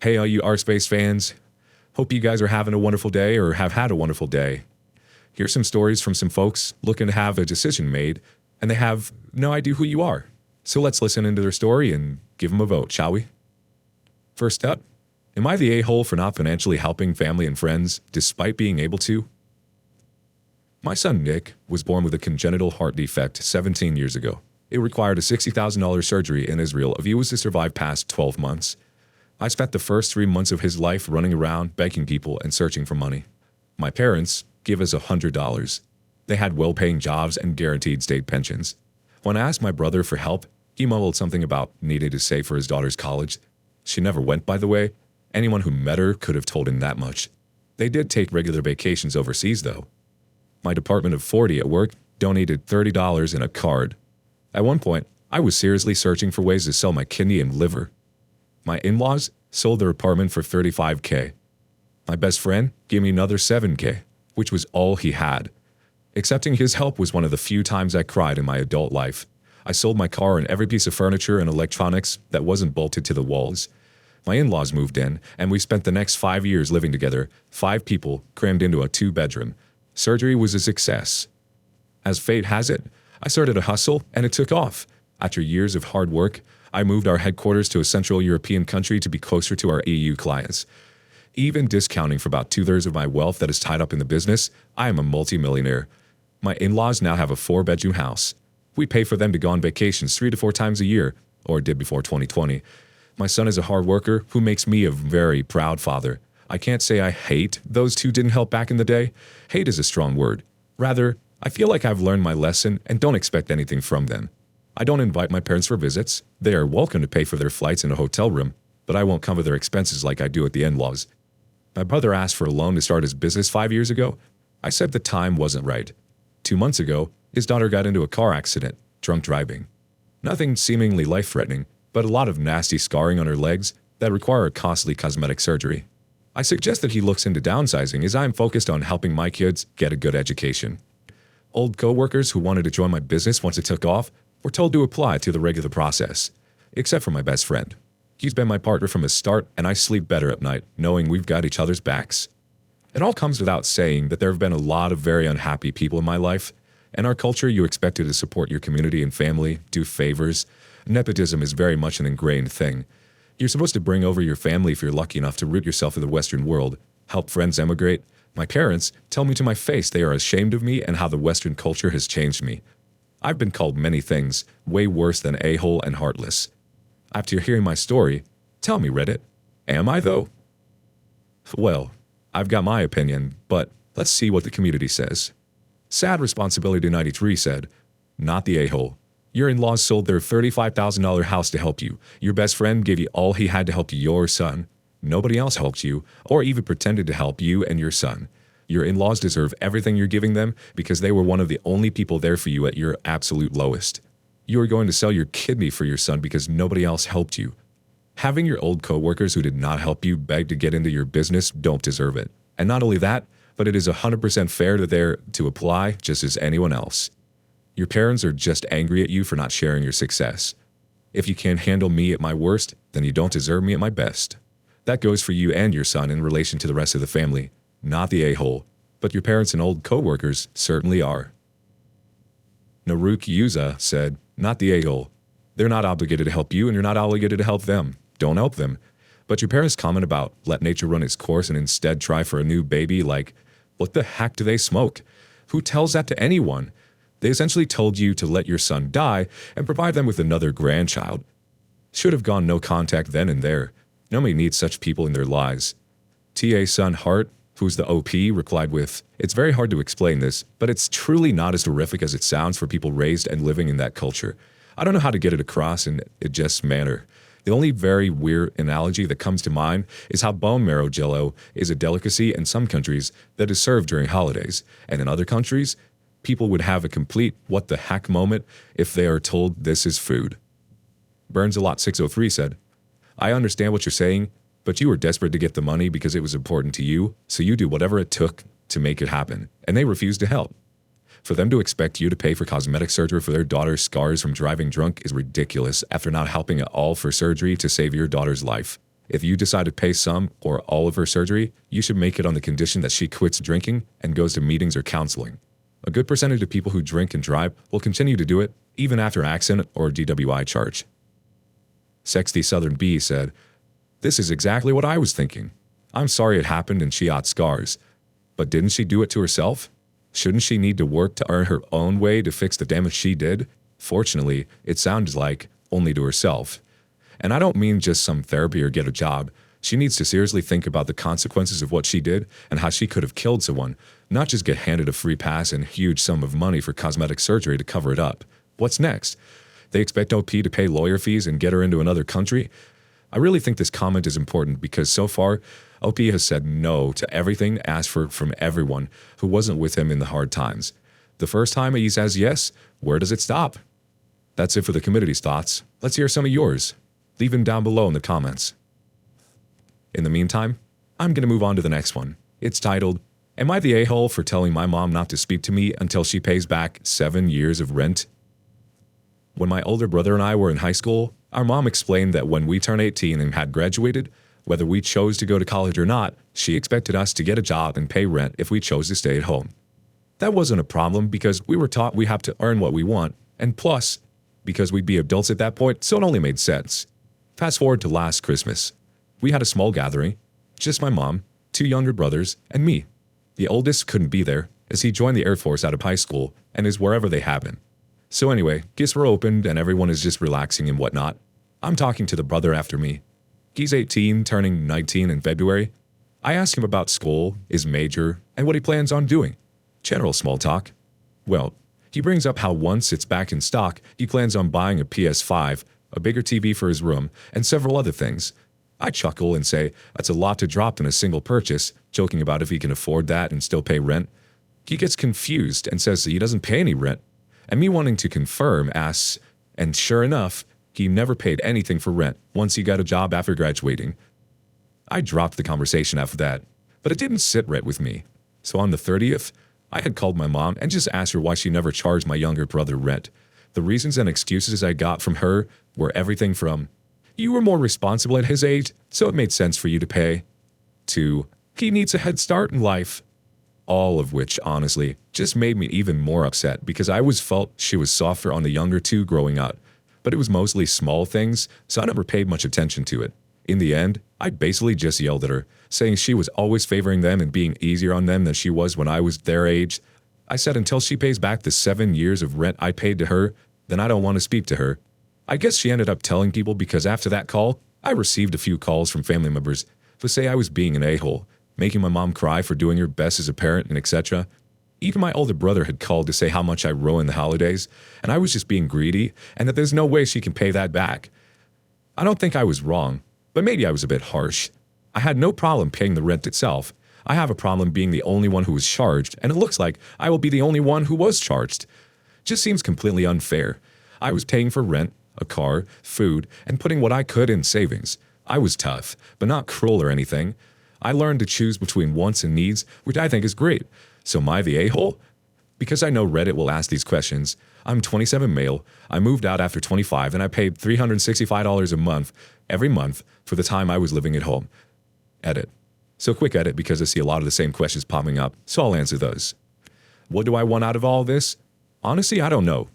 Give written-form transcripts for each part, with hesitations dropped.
Hey, all you R-Space fans. Hope you guys are having a wonderful day or have had a wonderful day. Here's some stories from some folks looking to have a decision made, and they have no idea who you are. So let's listen into their story and give them a vote, shall we? First up, am I the a-hole for not financially helping family and friends despite being able to? My son Nick was born with a congenital heart defect 17 years ago. It required a $60,000 surgery in Israel if he was to survive past 12 months. I spent the first 3 months of his life running around, begging people and searching for money. My parents gave us $100. They had well-paying jobs and guaranteed state pensions. When I asked my brother for help, he mumbled something about needing to save for his daughter's college. She never went, by the way. Anyone who met her could have told him that much. They did take regular vacations overseas, though. My department of 40 at work donated $30 in a card. At one point, I was seriously searching for ways to sell my kidney and liver. My in-laws sold their apartment for $35K. My best friend gave me another $7K, which was all he had. Accepting his help was one of the few times I cried in my adult life. I sold my car and every piece of furniture and electronics that wasn't bolted to the walls. My in-laws moved in, and we spent the next 5 years living together, 5 people crammed into a 2-bedroom. Surgery was a success. As fate has it, I started a hustle, and it took off. After years of hard work, I moved our headquarters to a Central European country to be closer to our EU clients. Even discounting for about 2/3 of my wealth that is tied up in the business, I am a multimillionaire. My in-laws now have a 4-bedroom house. We pay for them to go on vacations 3 to 4 times a year, or did before 2020. My son is a hard worker who makes me a very proud father. I can't say I hate those two didn't help back in the day. Hate is a strong word. Rather, I feel like I've learned my lesson and don't expect anything from them. I don't invite my parents for visits. They are welcome to pay for their flights in a hotel room, but I won't cover their expenses like I do at the in-laws. My brother asked for a loan to start his business 5 years ago. I said the time wasn't right. 2 months ago, his daughter got into a car accident, drunk driving. Nothing seemingly life-threatening, but a lot of nasty scarring on her legs that require a costly cosmetic surgery. I suggest that he looks into downsizing as I am focused on helping my kids get a good education. Old co-workers who wanted to join my business once it took off were told to apply to the regular process, except for my best friend. He's been my partner from the start, and I sleep better at night knowing we've got each other's backs. It all comes without saying that there have been a lot of very unhappy people in my life. In our culture, you're expected to support your community and family, do favors. Nepotism is very much an ingrained thing. You're supposed to bring over your family if you're lucky enough to root yourself in the Western world, help friends emigrate. My parents tell me to my face they are ashamed of me and how the Western culture has changed me. I've been called many things, way worse than a-hole and heartless. After hearing my story, tell me, Reddit, am I though? Well, I've got my opinion, but let's see what the community says. Sad Responsibility 93 said, not the a-hole. Your in-laws sold their $35,000 house to help you. Your best friend gave you all he had to help your son. Nobody else helped you, or even pretended to help you and your son. Your in-laws deserve everything you're giving them because they were one of the only people there for you at your absolute lowest. You are going to sell your kidney for your son because nobody else helped you. Having your old co-workers who did not help you beg to get into your business don't deserve it. And not only that, but it is 100% fair that they're to apply just as anyone else. Your parents are just angry at you for not sharing your success. If you can't handle me at my worst, then you don't deserve me at my best. That goes for you and your son in relation to the rest of the family, not the a-hole, but your parents and old co-workers certainly are. Naruk Yuza said, not the a-hole. They're not obligated to help you and you're not obligated to help them. Don't help them. But your parents' comment about let nature run its course and instead try for a new baby, like, what the heck do they smoke? Who tells that to anyone? They essentially told you to let your son die and provide them with another grandchild. Should have gone no contact then and there. Nobody needs such people in their lives. T.A. Son Hart, who's the OP, replied with, it's very hard to explain this, but it's truly not as horrific as it sounds for people raised and living in that culture. I don't know how to get it across in a just manner. The only very weird analogy that comes to mind is how bone marrow jello is a delicacy in some countries that is served during holidays, and in other countries, people would have a complete what the heck moment if they are told this is food. Burns-a-lot 603 said, I understand what you're saying, but you were desperate to get the money because it was important to you, so you do whatever it took to make it happen, and they refused to help. For them to expect you to pay for cosmetic surgery for their daughter's scars from driving drunk is ridiculous after not helping at all for surgery to save your daughter's life. If you decide to pay some or all of her surgery, you should make it on the condition that she quits drinking and goes to meetings or counseling. A good percentage of people who drink and drive will continue to do it even after an accident or a DWI charge. Sexty Southern B said, "This is exactly what I was thinking. I'm sorry it happened and she got scars. But didn't she do it to herself? Shouldn't she need to work to earn her own way to fix the damage she did? Fortunately, it sounds like only to herself. And I don't mean just some therapy or get a job. She needs to seriously think about the consequences of what she did and how she could have killed someone, not just get handed a free pass and a huge sum of money for cosmetic surgery to cover it up. What's next? They expect OP to pay lawyer fees and get her into another country? I really think this comment is important because so far, OP has said no to everything asked for from everyone who wasn't with him in the hard times. The first time he says yes, where does it stop? That's it for the community's thoughts. Let's hear some of yours. Leave them down below in the comments. In the meantime, I'm going to move on to the next one. It's titled, "Am I the a-hole for telling my mom not to speak to me until she pays back 7 years of rent?" When my older brother and I were in high school, our mom explained that when we turned 18 and had graduated, whether we chose to go to college or not, she expected us to get a job and pay rent if we chose to stay at home. That wasn't a problem because we were taught we have to earn what we want, and plus, because we'd be adults at that point, so it only made sense. Fast forward to last Christmas. We had a small gathering, just my mom, 2 younger brothers, and me. The oldest couldn't be there, as he joined the Air Force out of high school and is wherever they happen. So anyway, gifts were opened and everyone is just relaxing and whatnot. I'm talking to the brother after me. He's 18, turning 19 in February. I ask him about school, his major, and what he plans on doing. General small talk. Well, he brings up how once it's back in stock, he plans on buying a PS5, a bigger TV for his room, and several other things. I chuckle and say that's a lot to drop in a single purchase, joking about if he can afford that and still pay rent. He gets confused and says that he doesn't pay any rent. And me wanting to confirm asks, and sure enough, he never paid anything for rent once he got a job after graduating. I dropped the conversation after that, but it didn't sit right with me. So on the 30th, I had called my mom and just asked her why she never charged my younger brother rent. The reasons and excuses I got from her were everything from, "You were more responsible at his age, so it made sense for you to pay," to, "He needs a head start in life." All of which, honestly, just made me even more upset because I always felt she was softer on the younger two growing up. But it was mostly small things, so I never paid much attention to it. In the end, I basically just yelled at her, saying she was always favoring them and being easier on them than she was when I was their age. I said until she pays back the 7 years of rent I paid to her, then I don't want to speak to her. I guess she ended up telling people because after that call, I received a few calls from family members who say I was being an a-hole, making my mom cry for doing her best as a parent and etc. Even my older brother had called to say how much I ruined the holidays, and I was just being greedy, and that there's no way she can pay that back. I don't think I was wrong, but maybe I was a bit harsh. I had no problem paying the rent itself. I have a problem being the only one who was charged, and it looks like I will be the only one who was charged. Just seems completely unfair. I was paying for rent, a car, food, and putting what I could in savings. I was tough, but not cruel or anything. I learned to choose between wants and needs, which I think is great. So am I the a-hole? Because I know Reddit will ask these questions. I'm 27 male, I moved out after 25, and I paid $365 a month, every month, for the time I was living at home. Edit. So quick edit because I see a lot of the same questions popping up, so I'll answer those. What do I want out of all this? Honestly, I don't know.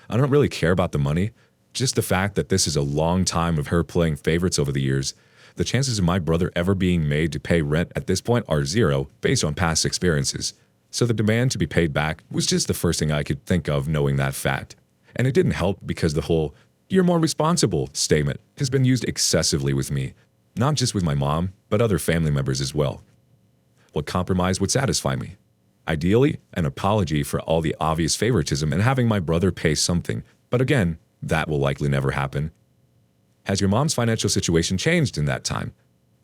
I don't really care about the money, just the fact that this is a long time of her playing favorites over the years. The chances of my brother ever being made to pay rent at this point are 0 based on past experiences. So the demand to be paid back was just the first thing I could think of knowing that fact. And it didn't help because the whole, "you're more responsible" statement has been used excessively with me, not just with my mom, but other family members as well. What compromise would satisfy me? Ideally, an apology for all the obvious favoritism and having my brother pay something, but again, that will likely never happen. Has your mom's financial situation changed in that time?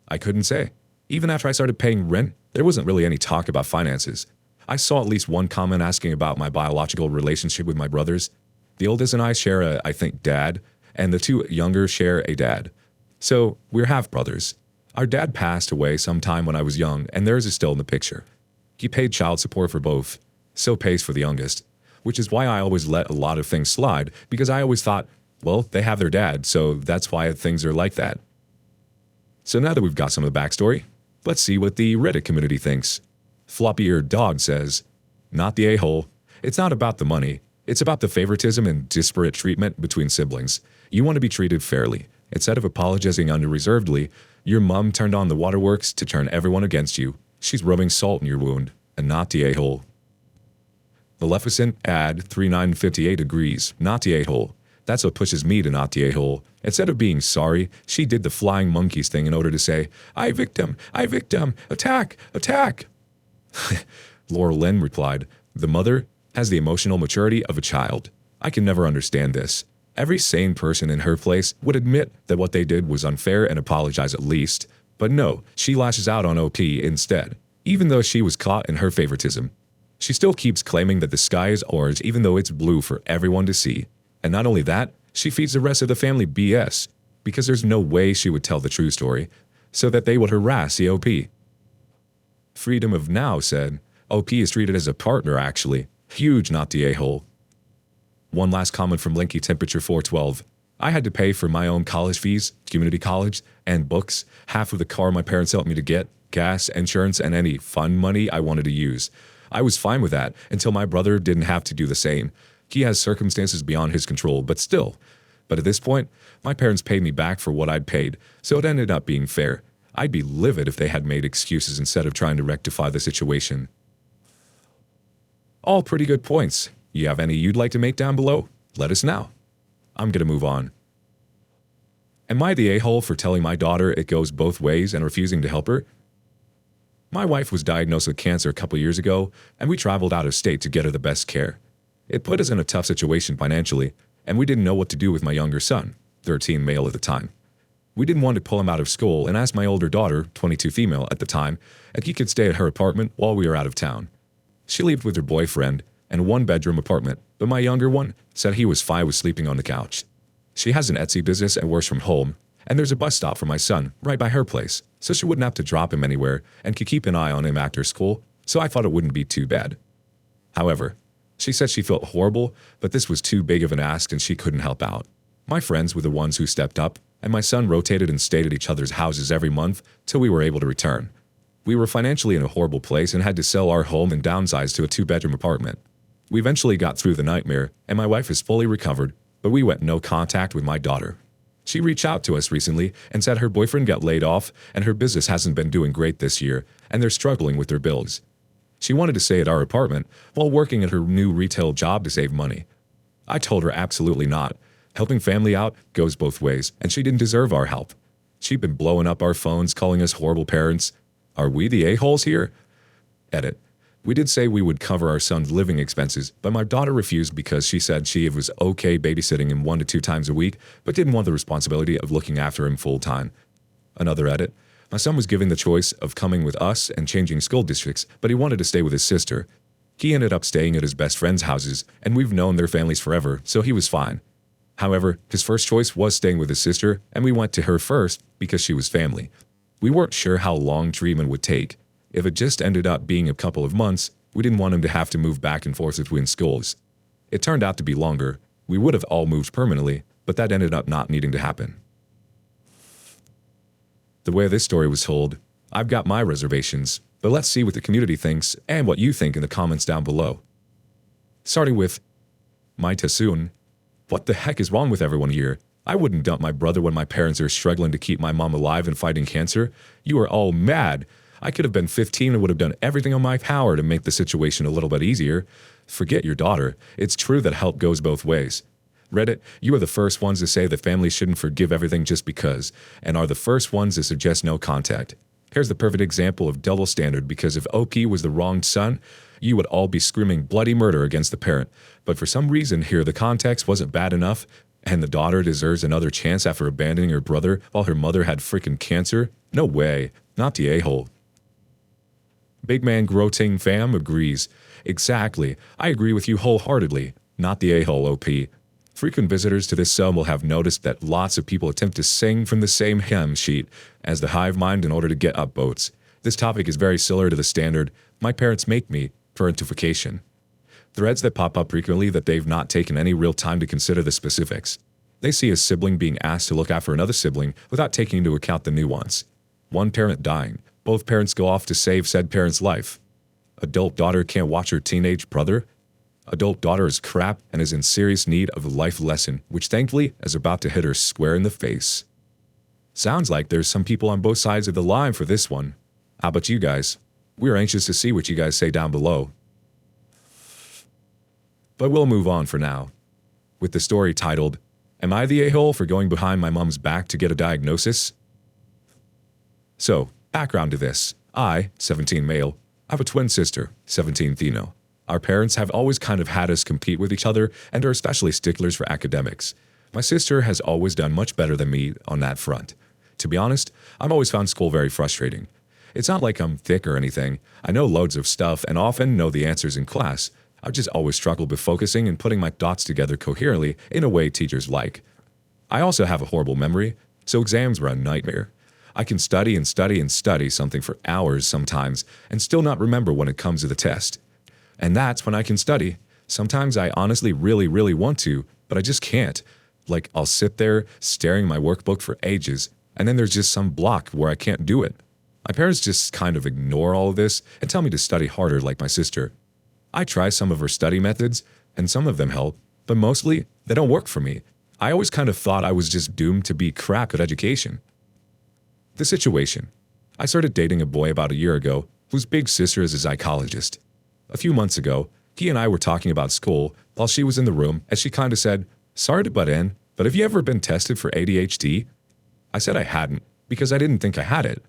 I couldn't say. Even after I started paying rent, there wasn't really any talk about finances. I saw at least one comment asking about my biological relationship with my brothers. The oldest and I share I think, dad, and the 2 younger share a dad. So we're half-brothers. Our dad passed away sometime when I was young, and theirs is still in the picture. He paid child support for both, so pays for the youngest, which is why I always let a lot of things slide, because I always thought, well, they have their dad, so that's why things are like that. So now that we've got some of the backstory, let's see what the Reddit community thinks. Floppy-eared dog says, not the a-hole. It's not about the money. It's about the favoritism and disparate treatment between siblings. You want to be treated fairly. Instead of apologizing unreservedly, your mom turned on the waterworks to turn everyone against you. She's rubbing salt in your wound, and not the a-hole. Maleficent ad 3958 agrees, not the a-hole. That's what pushes me to not the a-hole. Instead of being sorry, she did the flying monkeys thing in order to say, I victim, attack, attack. Laurel Lynn replied, the mother has the emotional maturity of a child. I can never understand this. Every sane person in her place would admit that what they did was unfair and apologize at least. But no, she lashes out on OP instead, even though she was caught in her favoritism. She still keeps claiming that the sky is orange even though it's blue for everyone to see. And not only that, she feeds the rest of the family BS, because there's no way she would tell the true story, so that they would harass the OP. Freedom of Now said, OP is treated as a partner actually. Huge not the a-hole. One last comment from Linky Temperature 412. I had to pay for my own college fees, community college, and books, half of the car my parents helped me to get, gas, insurance, and any fun money I wanted to use. I was fine with that until my brother didn't have to do the same. He has circumstances beyond his control, but still. But at this point, my parents paid me back for what I'd paid, so it ended up being fair. I'd be livid if they had made excuses instead of trying to rectify the situation. All pretty good points. You have any you'd like to make down below? Let us know. I'm gonna move on. Am I the a-hole for telling my daughter it goes both ways and refusing to help her? My wife was diagnosed with cancer a couple years ago, and we traveled out of state to get her the best care. It put us in a tough situation financially, and we didn't know what to do with my younger son, 13 male at the time. We didn't want to pull him out of school and asked my older daughter, 22 female at the time, if he could stay at her apartment while we were out of town. She lived with her boyfriend in a one-bedroom apartment, but my younger one said he was fine with sleeping on the couch. She has an Etsy business and works from home, and there's a bus stop for my son right by her place, so she wouldn't have to drop him anywhere and could keep an eye on him after school, so I thought it wouldn't be too bad. However, she said she felt horrible, but this was too big of an ask and she couldn't help out. My friends were the ones who stepped up, and my son rotated and stayed at each other's houses every month till we were able to return. We were financially in a horrible place and had to sell our home and downsize to a 2-bedroom apartment. We eventually got through the nightmare, and my wife is fully recovered, but we went no contact with my daughter. She reached out to us recently and said her boyfriend got laid off and her business hasn't been doing great this year, and they're struggling with their bills. She wanted to stay at our apartment while working at her new retail job to save money. I told her absolutely not. Helping family out goes both ways, and she didn't deserve our help. She'd been blowing up our phones, calling us horrible parents. Are we the a-holes here? Edit. We did say we would cover our son's living expenses, but my daughter refused because she said she was okay babysitting him 1 to 2 times a week, but didn't want the responsibility of looking after him full time. Another edit. My son was given the choice of coming with us and changing school districts, but he wanted to stay with his sister. He ended up staying at his best friend's houses, and we've known their families forever, so he was fine. However, his first choice was staying with his sister, and we went to her first because she was family. We weren't sure how long treatment would take. If it just ended up being a couple of months, we didn't want him to have to move back and forth between schools. It turned out to be longer. We would have all moved permanently, but that ended up not needing to happen. The way this story was told, I've got my reservations, but let's see what the community thinks and what you think in the comments down below. Starting with My Tasun. What the heck is wrong with everyone here? I wouldn't dump my brother when my parents are struggling to keep my mom alive and fighting cancer. You are all mad. I could have been 15 and would have done everything in my power to make the situation a little bit easier. Forget your daughter. It's true that help goes both ways. Reddit, you are the first ones to say that families shouldn't forgive everything just because, and are the first ones to suggest no contact. Here's the perfect example of double standard, because if OP was the wronged son, you would all be screaming bloody murder against the parent. But for some reason here, the context wasn't bad enough, and the daughter deserves another chance after abandoning her brother while her mother had freaking cancer? No way. Not the a-hole. Big Man Groting Fam agrees. Exactly. I agree with you wholeheartedly. Not the a-hole, OP. Frequent visitors to this sub will have noticed that lots of people attempt to sing from the same hymn sheet as the hive mind in order to get upvotes. This topic is very similar to the standard, my parents make me, parentification. Threads that pop up frequently that they've not taken any real time to consider the specifics. They see a sibling being asked to look after another sibling without taking into account the nuance. One parent dying. Both parents go off to save said parent's life. Adult daughter can't watch her teenage brother. Adult daughter is crap and is in serious need of a life lesson, which thankfully is about to hit her square in the face. Sounds like there's some people on both sides of the line for this one. How about you guys? We're anxious to see what you guys say down below. But we'll move on for now, with the story titled, Am I the a-hole for going behind my mom's back to get a diagnosis? So, background to this. I, 17 male, have a twin sister, 17 female. Our parents have always kind of had us compete with each other and are especially sticklers for academics. My sister has always done much better than me on that front. To be honest, I've always found school very frustrating. It's not like I'm thick or anything. I know loads of stuff and often know the answers in class. I've just always struggled with focusing and putting my thoughts together coherently in a way teachers like. I also have a horrible memory, so exams were a nightmare. I can study and study and study something for hours sometimes and still not remember when it comes to the test. And that's when I can study. Sometimes I honestly really want to, but I just can't. Like, I'll sit there staring at my workbook for ages, and then there's just some block where I can't do it. My parents just kind of ignore all of this and tell me to study harder like my sister. I try some of her study methods, and some of them help, but mostly, they don't work for me. I always kind of thought I was just doomed to be crap at education. The situation. I started dating a boy about a year ago whose big sister is a psychologist. A few months ago, he and I were talking about school while she was in the room, and she kind of said, Sorry to butt in, but have you ever been tested for ADHD? I said I hadn't, because I didn't think I had it.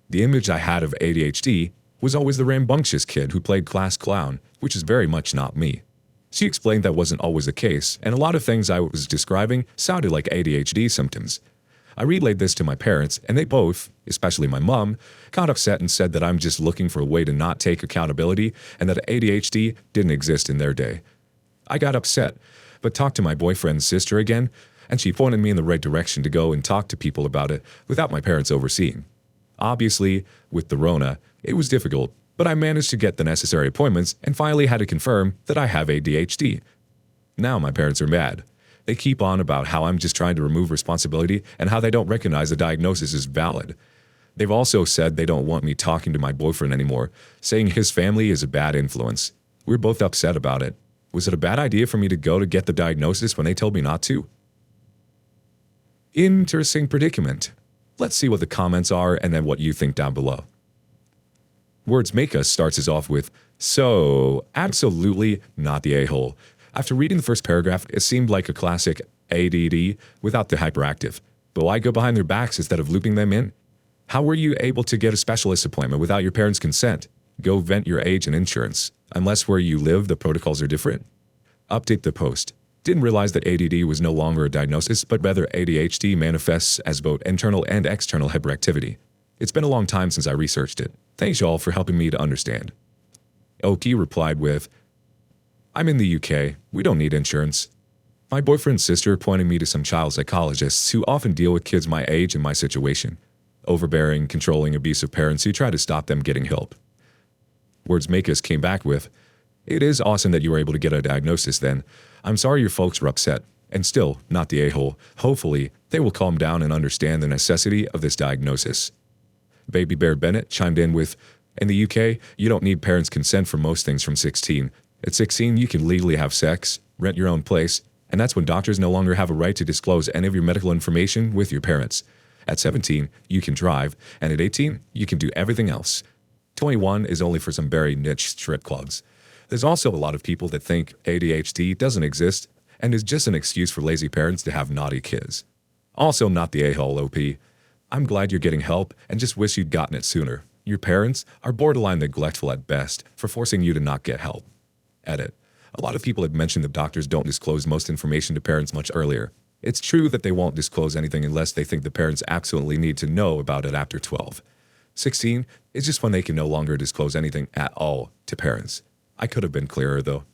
The image I had of ADHD was always the rambunctious kid who played class clown, which is very much not me. She explained that wasn't always the case, and a lot of things I was describing sounded like ADHD symptoms. I relayed this to my parents, and they both, especially my mom, got upset and said that I'm just looking for a way to not take accountability and that ADHD didn't exist in their day. I got upset, but talked to my boyfriend's sister again, and she pointed me in the right direction to go and talk to people about it without my parents overseeing. Obviously, with the Rona, it was difficult, but I managed to get the necessary appointments and finally had to confirm that I have ADHD. Now my parents are mad. They keep on about how I'm just trying to remove responsibility and how they don't recognize the diagnosis is valid. They've also said they don't want me talking to my boyfriend anymore, saying his family is a bad influence. We're both upset about it. Was it a bad idea for me to go to get the diagnosis when they told me not to? Interesting predicament. Let's see what the comments are and then what you think down below. Words Make Us starts us off with, So, absolutely not the a-hole. After reading the first paragraph, it seemed like a classic ADD without the hyperactive. But why go behind their backs instead of looping them in? How were you able to get a specialist appointment without your parents' consent? Go vent your age and insurance. Unless where you live, the protocols are different. Update the post. Didn't realize that ADD was no longer a diagnosis, but rather ADHD manifests as both internal and external hyperactivity. It's been a long time since I researched it. Thanks y'all for helping me to understand. OP replied with, I'm in the UK. We don't need insurance. My boyfriend's sister pointed me to some child psychologists who often deal with kids my age and my situation. Overbearing, controlling, abusive parents who try to stop them getting help. Words Make Us came back with, It is awesome that you were able to get a diagnosis then. I'm sorry your folks were upset. And still, not the a-hole. Hopefully, they will calm down and understand the necessity of this diagnosis. Baby Bear Bennett chimed in with, In the UK, you don't need parents' consent for most things from 16. At 16, you can legally have sex, rent your own place, and that's when doctors no longer have a right to disclose any of your medical information with your parents. At 17, you can drive, and at 18, you can do everything else. 21 is only for some very niche strip clubs. There's also a lot of people that think ADHD doesn't exist and is just an excuse for lazy parents to have naughty kids. Also not the a-hole, OP. I'm glad you're getting help and just wish you'd gotten it sooner. Your parents are borderline neglectful at best for forcing you to not get help. Edit. A lot of people have mentioned that doctors don't disclose most information to parents much earlier. It's true that they won't disclose anything unless they think the parents absolutely need to know about it after 12. 16 is just when they can no longer disclose anything at all to parents. I could have been clearer though.